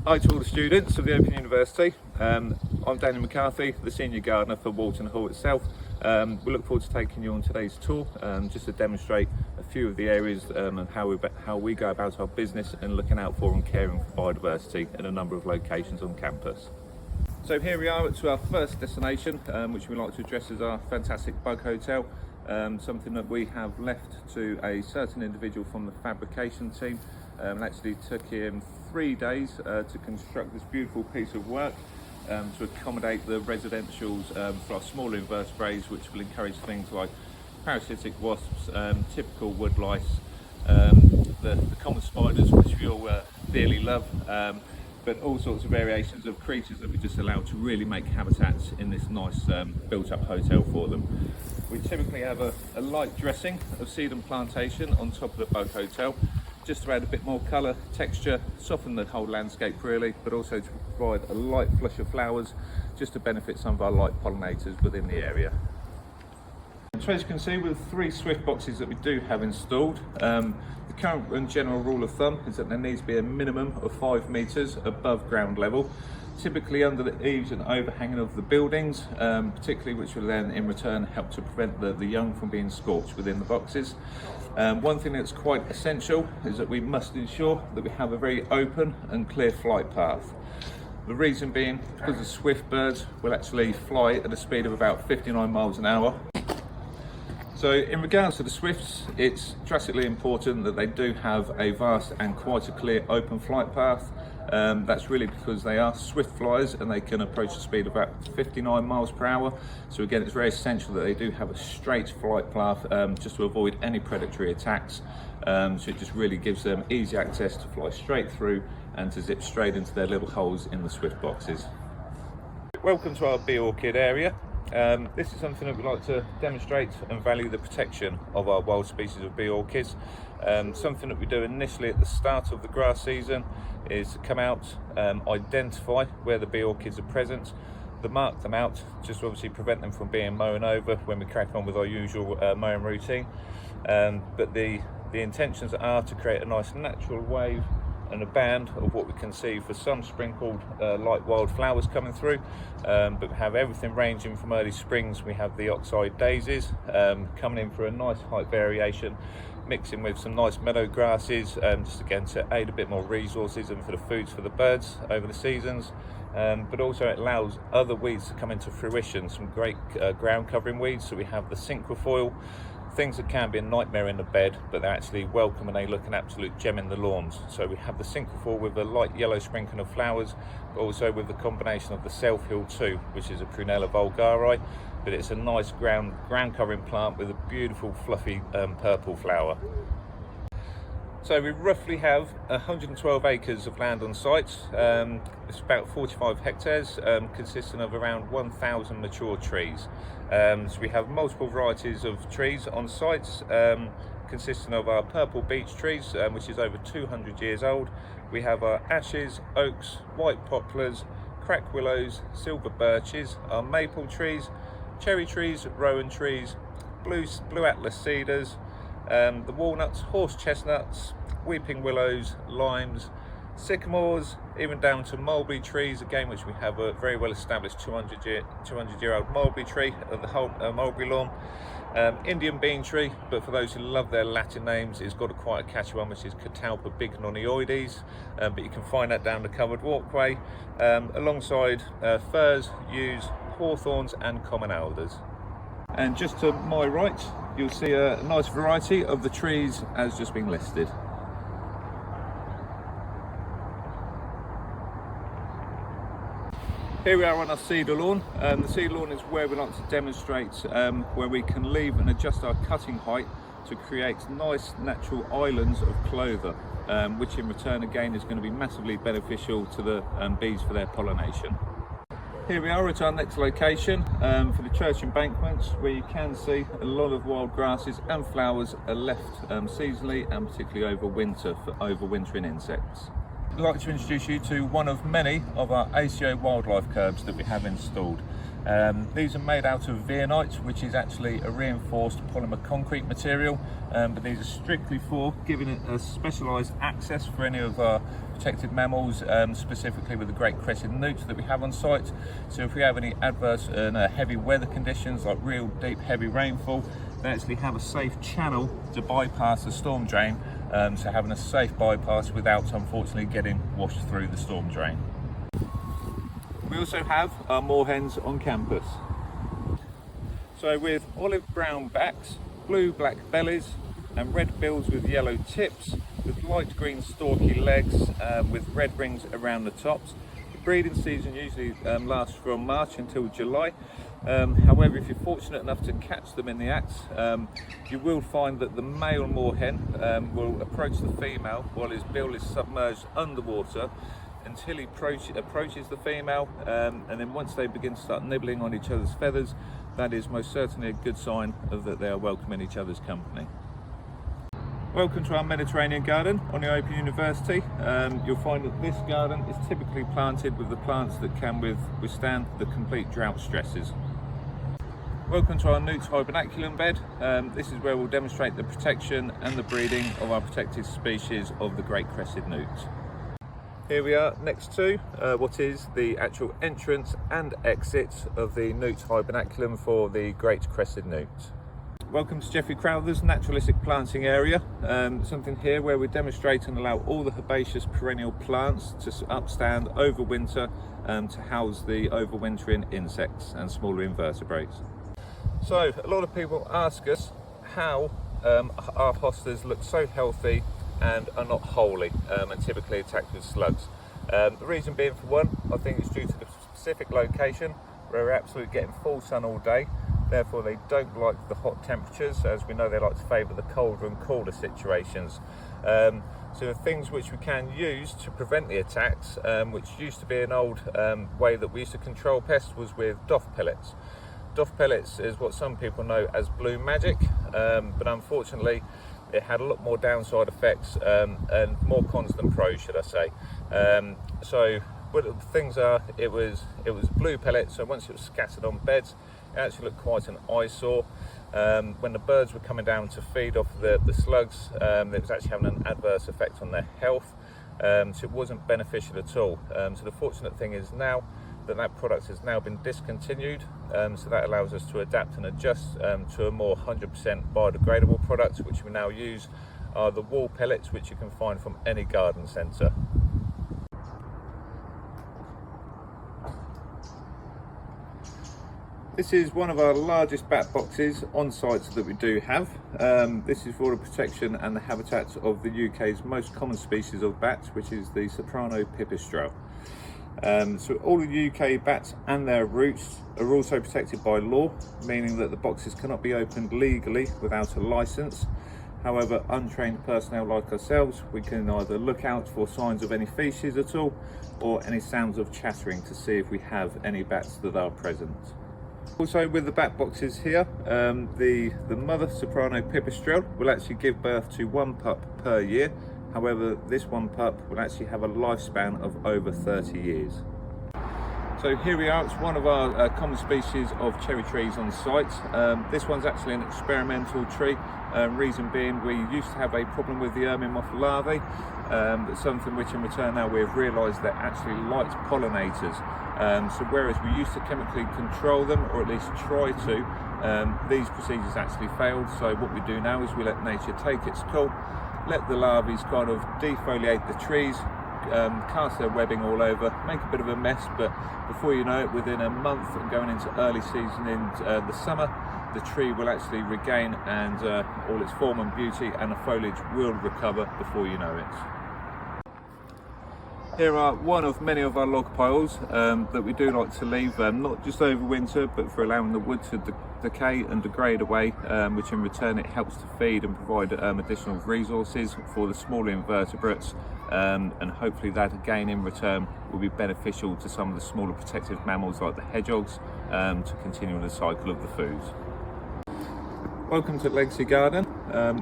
Hi to all the students of the Open University. I'm Daniel McCarthy, the Senior Gardener for Walton Hall itself. We look forward to taking you on today's tour just to demonstrate a few of the areas and how we go about our business and looking out for and caring for biodiversity in a number of locations on campus. So here we are at our first destination, which we like to address as our fantastic bug hotel. Something that we have left to a certain individual from the fabrication team. Actually took him 3 days to construct this beautiful piece of work to accommodate the residentials for our smaller invertebrates, which will encourage things like parasitic wasps, typical wood lice, the common spiders, which we all dearly love, but all sorts of variations of creatures that we just allow to really make habitats in this nice built-up hotel for them. We typically have a light dressing of seed and plantation on top of the bug hotel, just to add a bit more colour, texture, soften the whole landscape really, but also to provide a light flush of flowers just to benefit some of our light pollinators within the area. So as you can see, with the 3 swift boxes that we do have installed, the current and general rule of thumb is that there needs to be a minimum of 5 metres above ground level, typically under the eaves and overhanging of the buildings, particularly which will then in return help to prevent the young from being scorched within the boxes. One thing that's quite essential is that we must ensure that we have a very open and clear flight path. The reason being because the swift birds will actually fly at a speed of about 59 miles an hour. So in regards to the swifts, it's drastically important that they do have a vast and quite a clear open flight path. That's really because they are swift flyers and they can approach a speed of about 59 miles per hour. So again, it's very essential that they do have a straight flight path just to avoid any predatory attacks. So it just really gives them easy access to fly straight through and to zip straight into their little holes in the swift boxes. Welcome to our bee orchid area. This is something that we like to demonstrate and value the protection of our wild species of bee orchids. Something that we do initially at the start of the grass season is to come out, identify where the bee orchids are present, mark them out, just to obviously prevent them from being mown over when we crack on with our usual mowing routine. But the intentions are to create a nice natural wave and a band of what we can see for some sprinkled light wild flowers coming through, but we have everything ranging from early springs. We have the oxeye daisies coming in for a nice height variation, mixing with some nice meadow grasses, just again to aid a bit more resources and for the foods for the birds over the seasons. But also it allows other weeds to come into fruition, some great ground covering weeds. So we have the cinquefoil, things that can be a nightmare in the bed, but they're actually welcome and they look an absolute gem in the lawns. So we have the cinquefoil with a light yellow sprinkling of flowers, but also with the combination of the self-heal too, which is a Prunella vulgare, but it's a nice ground covering plant with a beautiful fluffy purple flower. So we roughly have 112 acres of land on site. It's about 45 hectares, consisting of around 1,000 mature trees. So we have multiple varieties of trees on site, consisting of our purple beech trees, which is over 200 years old. We have our ashes, oaks, white poplars, crack willows, silver birches, our maple trees, cherry trees, rowan trees, blue atlas cedars, the walnuts, horse chestnuts, weeping willows, limes, sycamores, even down to mulberry trees, again which we have a very well established 200-year-old mulberry tree at the whole mulberry lawn, Indian bean tree, but for those who love their Latin names, it's got quite a catchy one, which is Catalpa bignonioides, but you can find that down the covered walkway, alongside firs, yews, hawthorns and common alders. And just to my right, you'll see a nice variety of the trees as just been listed. Here we are on our cedar lawn. The cedar lawn is where we like to demonstrate where we can leave and adjust our cutting height to create nice natural islands of clover, which in return again is going to be massively beneficial to the bees for their pollination. Here we are at our next location for the church embankments, where you can see a lot of wild grasses and flowers are left seasonally and particularly over winter for overwintering insects. I'd like to introduce you to one of many of our ACO wildlife curbs that we have installed. These are made out of Veonite, which is actually a reinforced polymer concrete material, but these are strictly for giving it a specialised access for any of our protected mammals, specifically with the great crested newts that we have on site. So if we have any adverse and heavy weather conditions like real deep heavy rainfall, they actually have a safe channel to bypass the storm drain, so having a safe bypass without unfortunately getting washed through the storm drain. We also have our moorhens on campus. So with olive brown backs, blue black bellies and red bills with yellow tips, with light green stalky legs with red rings around the tops. The breeding season usually lasts from March until July. However, if you're fortunate enough to catch them in the act, you will find that the male moorhen will approach the female while his bill is submerged underwater until he approaches the female, and then once they begin to start nibbling on each other's feathers, that is most certainly a good sign of that they are welcoming each other's company. Welcome to our Mediterranean garden on the Open University. You'll find that this garden is typically planted with the plants that can withstand the complete drought stresses. Welcome to our newt hibernaculum bed. This is where we'll demonstrate the protection and the breeding of our protected species of the great crested newt. Here we are next to what is the actual entrance and exit of the newt hibernaculum for the great crested newt. Welcome to Geoffrey Crowther's naturalistic planting area. Something here where we demonstrate and allow all the herbaceous perennial plants to upstand over winter to house the overwintering insects and smaller invertebrates. So a lot of people ask us how our hostas look so healthy and are not wholly and typically attacked with slugs. The reason being, for one, I think it's due to the specific location where we're absolutely getting full sun all day. Therefore they don't like the hot temperatures, as we know they like to favour the colder and cooler situations. So the things which we can use to prevent the attacks, which used to be an old way that we used to control pests, was with doff pellets. Doff pellets is what some people know as blue magic, but unfortunately it had a lot more downside effects and more cons than pros, should I say. So what the things are, it was blue pellets, so once it was scattered on beds, it actually looked quite an eyesore. When the birds were coming down to feed off the slugs, it was actually having an adverse effect on their health, so it wasn't beneficial at all. So the fortunate thing is now that product has now been discontinued, so that allows us to adapt and adjust to a more 100% biodegradable product, which we now use are the wall pellets, which you can find from any garden centre. This is one of our largest bat boxes on site that we do have. This is for the protection and the habitat of the UK's most common species of bats, which is the soprano pipistrelle. So all the UK bats and their roots are also protected by law, meaning that the boxes cannot be opened legally without a licence. However, untrained personnel like ourselves, we can either look out for signs of any feces at all, or any sounds of chattering to see if we have any bats that are present. Also with the bat boxes here, the mother soprano pipistrelle will actually give birth to one pup per year. However, this one pup will actually have a lifespan of over 30 years. So here we are, it's one of our common species of cherry trees on site. This one's actually an experimental tree. Reason being, we used to have a problem with the ermine moth larvae, but something which in return now we've realised they're actually light pollinators. So whereas we used to chemically control them, or at least try to, these procedures actually failed. So what we do now is we let nature take its course, let the larvae kind of defoliate the trees, cast their webbing all over, make a bit of a mess, but before you know it, within a month and going into early season in the summer, the tree will actually regain and all its form and beauty, and the foliage will recover before you know it. Here are one of many of our log piles that we do like to leave, not just over winter, but for allowing the wood to decay and degrade away, which in return it helps to feed and provide additional resources for the smaller invertebrates, and hopefully that again in return will be beneficial to some of the smaller protective mammals like the hedgehogs, to continue the cycle of the foods. Welcome to Legacy Garden.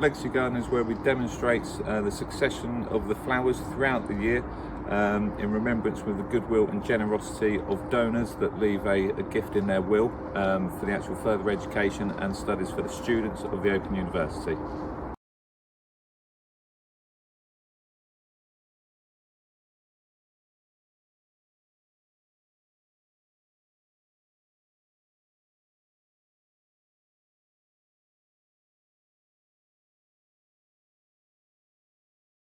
Legacy Garden is where we demonstrate the succession of the flowers throughout the year, in remembrance with the goodwill and generosity of donors that leave a gift in their will for the actual further education and studies for the students of the Open University.